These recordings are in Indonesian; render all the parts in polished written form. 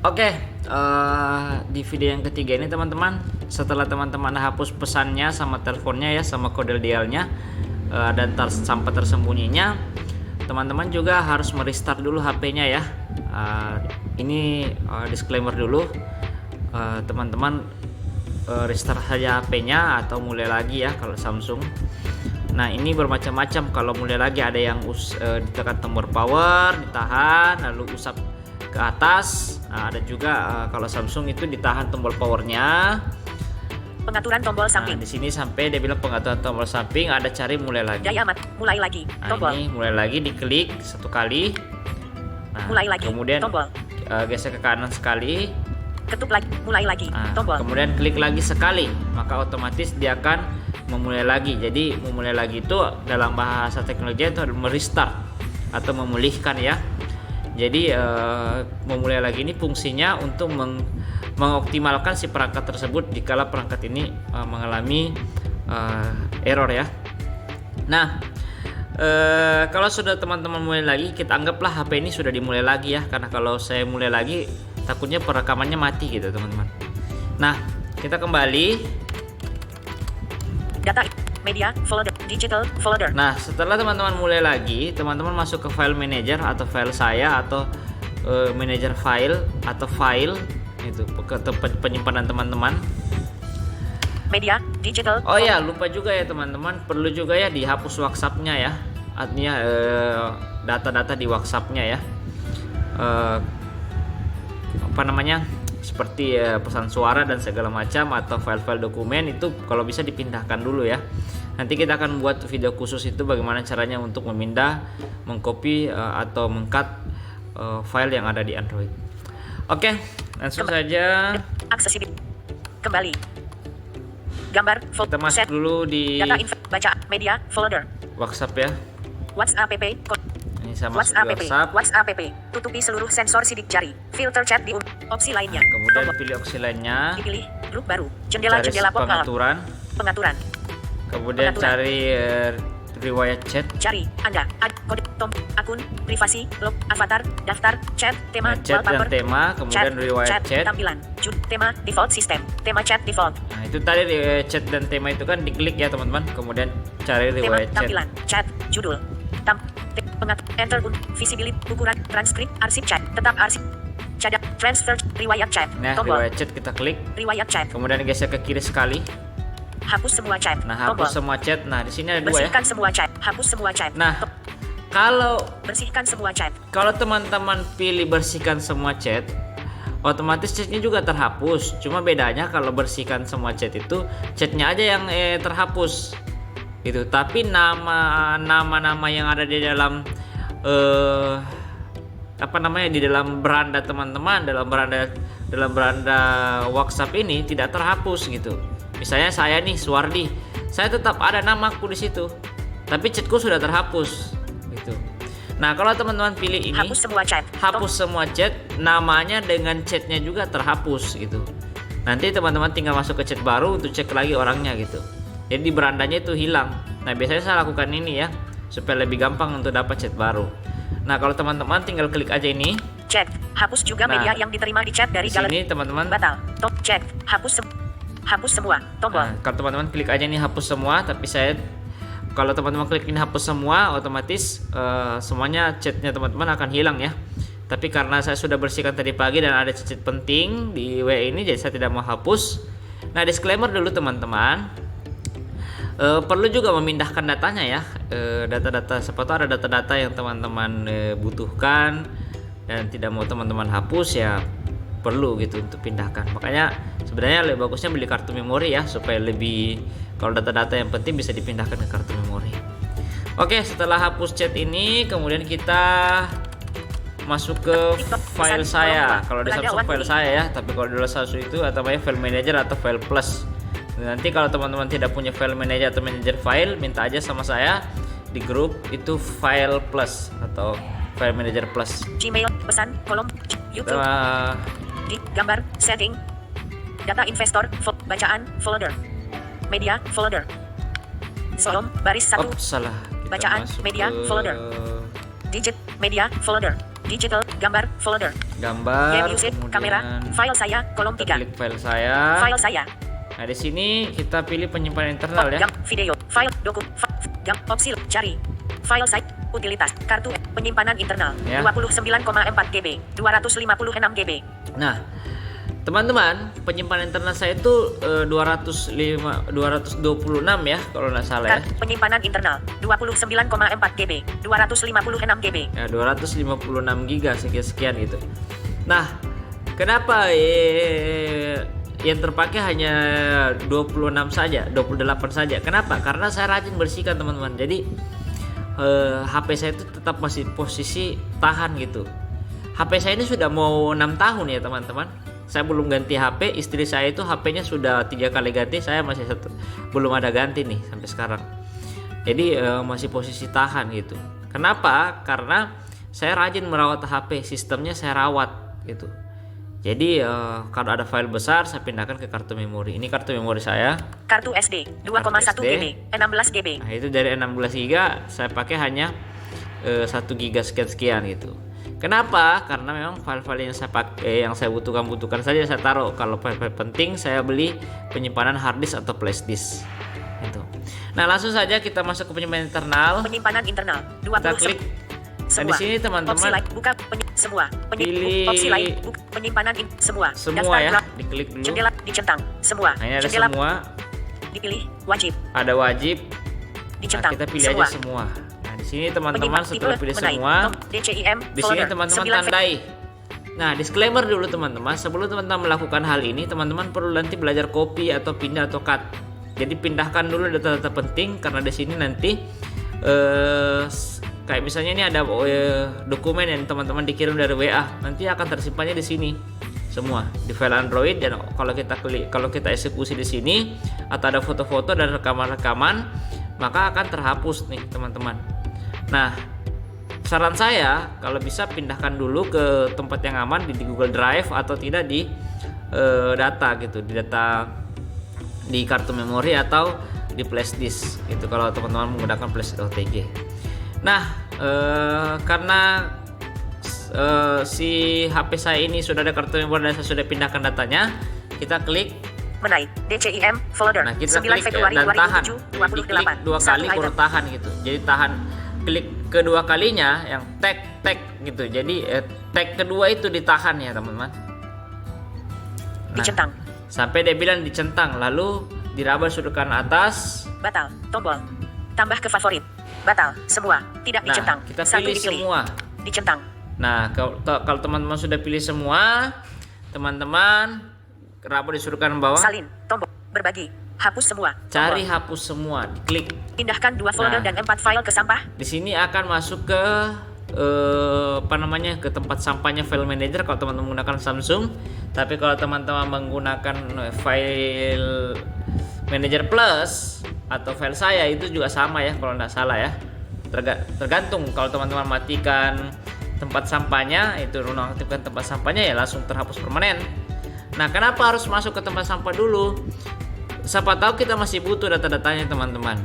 Oke, di video yang ketiga ini teman-teman, setelah teman-teman hapus pesannya sama teleponnya ya, sama kode dialnya dan sampai tersembunyinya, teman-teman juga harus merestart dulu HP-nya ya. Ini disclaimer dulu, teman-teman restart saja HP-nya atau mulai lagi ya kalau Samsung. Nah ini bermacam-macam, kalau mulai lagi ada yang ditekan tombol power, ditahan lalu usap ke atas. Nah, ada juga kalau Samsung itu ditahan tombol powernya. Pengaturan tombol samping. Di sini sampai dia bilang pengaturan tombol samping, ada cari mulai lagi. Daya amat, mulai lagi. Tombol. Ini mulai lagi, diklik satu kali. Mulai lagi. Kemudian tombol. Geser ke kanan sekali. Ketuk lagi, mulai lagi. Tombol. Kemudian klik lagi sekali, maka otomatis dia akan memulai lagi. Jadi memulai lagi itu dalam bahasa teknologi itu merestart atau memulihkan ya. Jadi memulai lagi ini fungsinya untuk mengoptimalkan si perangkat tersebut jika perangkat ini mengalami error ya. Nah kalau sudah teman-teman mulai lagi, kita anggaplah HP ini sudah dimulai lagi ya, karena kalau saya mulai lagi takutnya perekamannya mati gitu teman-teman. Nah kita kembali data media folder digital folder. Nah setelah teman-teman mulai lagi, teman-teman masuk ke file manager atau file saya atau manager file atau file itu ke tempat penyimpanan teman-teman. Media digital. Oh ya, lupa juga ya teman-teman, perlu juga ya dihapus WhatsApp-nya ya. Artinya data-data di WhatsApp-nya ya. Apa namanya? Seperti pesan suara dan segala macam atau file-file dokumen itu kalau bisa dipindahkan dulu ya. Nanti kita akan buat video khusus itu bagaimana caranya untuk memindah, mengcopy atau meng-cut file yang ada di Android. Oke, langsung saja. Aksesibilitas. Kembali. Gambar Kita masuk dulu di data info, baca media folder. WhatsApp ya. WhatsApp app. Ini saya masuk di WhatsApp. WhatsApp app. Tutupi seluruh sensor sidik jari. Filter chat di opsi lainnya. Kemudian pilih opsi lainnya. Dipilih grup baru. Jendela-jendela pop-up. Pengaturan. Kemudian cari riwayat chat. Cari Anda kode akun privasi log avatar daftar chat tema chat dan wallpaper tema, kemudian riwayat chat. Tampilan tema default system tema chat default. Nah itu tadi chat dan tema itu kan diklik ya teman-teman. Kemudian cari riwayat chat. Tampilan chat judul enter visibility ukuran transkrip arsip chat tetap arsip cadat transfer riwayat chat. Nah riwayat chat kita klik. Riwayat chat. Kemudian geser ke kiri sekali. Hapus semua chat. Nah hapus semua chat. Nah di sini ada dua ya. Bersihkan semua chat. Hapus semua chat. Nah kalau bersihkan semua chat. Kalau teman-teman pilih bersihkan semua chat, otomatis chatnya juga terhapus. Cuma bedanya kalau bersihkan semua chat itu chatnya aja yang terhapus gitu. Tapi nama-nama yang ada di dalam apa namanya di dalam beranda teman-teman, dalam beranda WhatsApp ini tidak terhapus gitu. Misalnya saya nih Suwardi, saya tetap ada namaku di situ, tapi chatku sudah terhapus gitu. Nah kalau teman-teman pilih ini hapus semua chat, namanya dengan chatnya juga terhapus gitu. Nanti teman-teman tinggal masuk ke chat baru untuk cek lagi orangnya gitu. Jadi di berandanya itu hilang. Nah biasanya saya lakukan ini ya supaya lebih gampang untuk dapat chat baru. Nah kalau teman-teman tinggal klik aja ini chat, hapus juga media yang diterima di chat dari galeri. Ini teman-teman batal, top chat, hapus semua tombol. Nah, kalau teman-teman klik aja ini hapus semua, tapi kalau teman-teman klik ini hapus semua, otomatis semuanya chatnya teman-teman akan hilang ya. Tapi karena saya sudah bersihkan tadi pagi dan ada chat penting di WA ini, jadi saya tidak mau hapus. Nah disclaimer dulu teman-teman, perlu juga memindahkan datanya ya, data-data sepatu ada data-data yang teman-teman butuhkan dan tidak mau teman-teman hapus ya perlu gitu untuk pindahkan. Makanya sebenarnya lebih bagusnya beli kartu memori ya, supaya lebih kalau data-data yang penting bisa dipindahkan ke kartu memori. Oke, setelah hapus chat ini kemudian kita masuk ke file saya. Kalau di Samsung file saya ya, tapi kalau di Samsung itu namanya file manager atau file plus. Nanti kalau teman-teman tidak punya file manager atau manager file, minta aja sama saya di grup itu file plus atau file manager plus. Gmail, pesan, kolom, YouTube. Di gambar, setting, data investor, bacaan, folder, media, folder, baris 1. Salah. Bacaan, media, folder, digit, media, folder, digital, gambar, folder, gambar, game music, kamera, file saya, kolom kita 3, klik file saya. file saya, Nah, di sini kita pilih penyimpanan internal ya. video, file, opsi, cari, file saya, utilitas, kartu, penyimpanan internal, Ya. 29,4 GB, 256 GB. Nah, teman-teman, penyimpanan internal saya itu 226 ya kalau nggak salah ya. Penyimpanan internal, 29,4 GB, 256 GB. Ya, 256 giga sekian gitu. Nah, kenapa yang terpakai hanya 26 saja, 28 saja? Kenapa? Karena saya rajin bersihkan, teman-teman. Jadi HP saya itu tetap masih posisi tahan gitu. HP saya ini sudah mau 6 tahun ya, teman-teman. Saya belum ganti HP, istri saya itu HP-nya sudah 3 kali ganti, saya masih belum ada ganti nih sampai sekarang. Jadi masih posisi tahan gitu. Kenapa? Karena saya rajin merawat HP, sistemnya saya rawat gitu. Jadi kalau ada file besar saya pindahkan ke kartu memori. Ini kartu memori saya. Kartu SD 2,1 GB, 16 GB. Nah, itu dari 16 GB saya pakai hanya 1 GB sekian gitu. Kenapa? Karena memang file-file yang saya pakai, yang saya butuhkan saja saya taruh. Kalau file-file penting saya beli penyimpanan hard disk atau flash disk. Gitu. Nah, langsung saja kita masuk ke penyimpanan internal. Penyimpanan internal Kita klik. Nah, di sini teman-teman opsi lain, buka semua. pilih opsi lain, penyimpanan semua. semua ya, diklik dulu. Jendela dicentang semua. Nah, ini ada jendela semua. dipilih wajib. Ada wajib. Dicentang. Nah, kita pilih semua. aja semua. Nah, di sini teman-teman setelah pilih semua, DCIM, di sini teman-teman tandai. Nah, disclaimer dulu teman-teman, sebelum teman-teman melakukan hal ini, teman-teman perlu nanti belajar copy atau pindah atau cut. Jadi pindahkan dulu data-data penting karena di sini nanti kayak misalnya ini ada dokumen yang teman-teman dikirim dari WA, nanti akan tersimpannya di sini semua di file Android. Dan kalau kita eksekusi di sini atau ada foto-foto dan rekaman-rekaman, maka akan terhapus nih teman-teman. Nah, saran saya kalau bisa pindahkan dulu ke tempat yang aman di Google Drive atau tidak di data gitu, di data di kartu memori atau di flash disk gitu kalau teman-teman menggunakan flash OTG. Nah, karena si HP saya ini sudah ada kartu memori dan saya sudah pindahkan datanya, kita klik menaik DCIM folder. Nah, kita 9 klik Februari dan tahan. 2007, Diklik 28. 2 kali Satu baru item. tahan gitu. Jadi tahan, klik kedua kalinya yang tag gitu. Jadi tag kedua itu ditahan ya, teman-teman. Nah, Dicentang. sampai dia bilang dicentang, lalu diraba sudut kanan atas. Batal. Tombol. Tambah ke favorit. Batal. Semua. Tidak Nah, dicentang. kita Satu pilih dipilih. semua. Dicentang. Nah, kalau teman-teman sudah pilih semua, teman-teman raba di sudut kanan bawah, Salin. Tombol. Berbagi. Hapus semua. cari Tombol. hapus semua, diklik. Pindahkan 2 folder Nah. dan 4 file ke sampah. Di sini akan masuk ke ke tempat sampahnya file manager kalau teman-teman menggunakan Samsung. Tapi kalau teman-teman menggunakan file manager plus atau file saya itu juga sama ya kalau tidak salah ya. Tergantung kalau teman-teman matikan tempat sampahnya, itu nonaktifkan tempat sampahnya ya langsung terhapus permanen. Nah, kenapa harus masuk ke tempat sampah dulu? Siapa tahu kita masih butuh data-datanya teman-teman.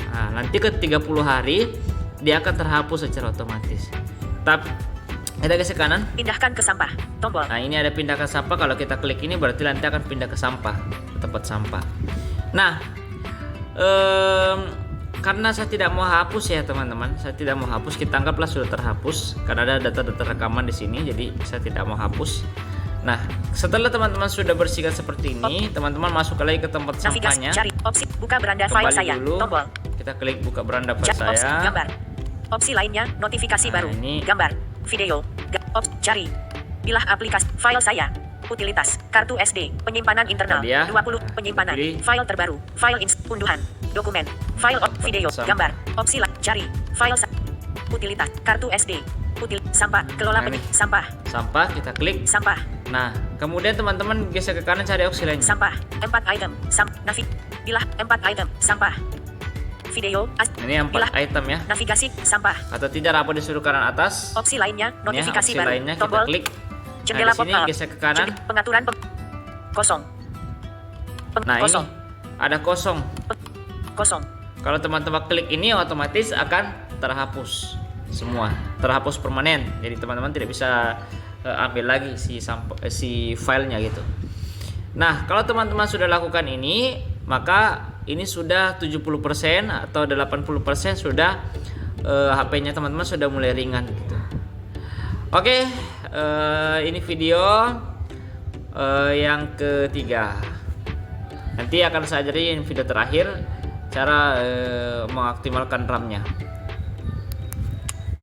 Nah, nanti ke 30 hari dia akan terhapus secara otomatis. Tapi ada geser kanan. Pindahkan ke sampah. Tombol. Nah, ini ada pindah ke sampah. Kalau kita klik ini berarti nanti akan pindah ke sampah, ke tempat sampah. Nah, karena saya tidak mau hapus ya teman-teman, saya tidak mau hapus. Kita anggaplah sudah terhapus karena ada data-data rekaman di sini, jadi saya tidak mau hapus. Nah, setelah teman-teman sudah bersihkan seperti ini, teman-teman masuk lagi ke tempat Navigasi. sampahnya. Cari. Opsi. Buka beranda file Kembali saya. dulu. Tombol. Kita klik buka beranda file Opsi. saya. Gambar. Opsi lainnya. Notifikasi Nah, baru. ini. Gambar. Video. Cari. Pilah aplikasi. File saya. Utilitas. Kartu SD. Penyimpanan internal. Tadi ya. 20. Penyimpanan. Pilih. File terbaru. File unduhan. Dokumen. File video. Gambar. Opsi cari. File utilitas. Kartu SD. Sampah. Kelola Nah, ini. sampah. Sampah kita klik. Sampah. Nah, kemudian teman-teman geser ke kanan cari opsi lainnya. Sampah. 4 item. Pilah 4 item. Sampah. Video. Ini 4 item ya. Navigasi. Sampah. Atau tidak apa disuruh kanan atas. Opsi lainnya. Ini ya, Notifikasi opsi baru. lainnya kita Tombol. klik. Jendela Nah, di sini pop-up. geser ke kanan. Pengaturan kosong. Nah, kosong. ini ada kosong. Kosong. Kalau teman-teman klik ini otomatis akan terhapus semua. terhapus permanen. Jadi teman-teman tidak bisa ambil lagi si filenya gitu. Nah, kalau teman-teman sudah lakukan ini, maka ini sudah 70% atau 80% sudah HP-nya teman-teman sudah mulai ringan gitu. Oke, ini video yang ketiga. Nanti akan saya ajarin video terakhir cara mengoptimalkan RAM-nya.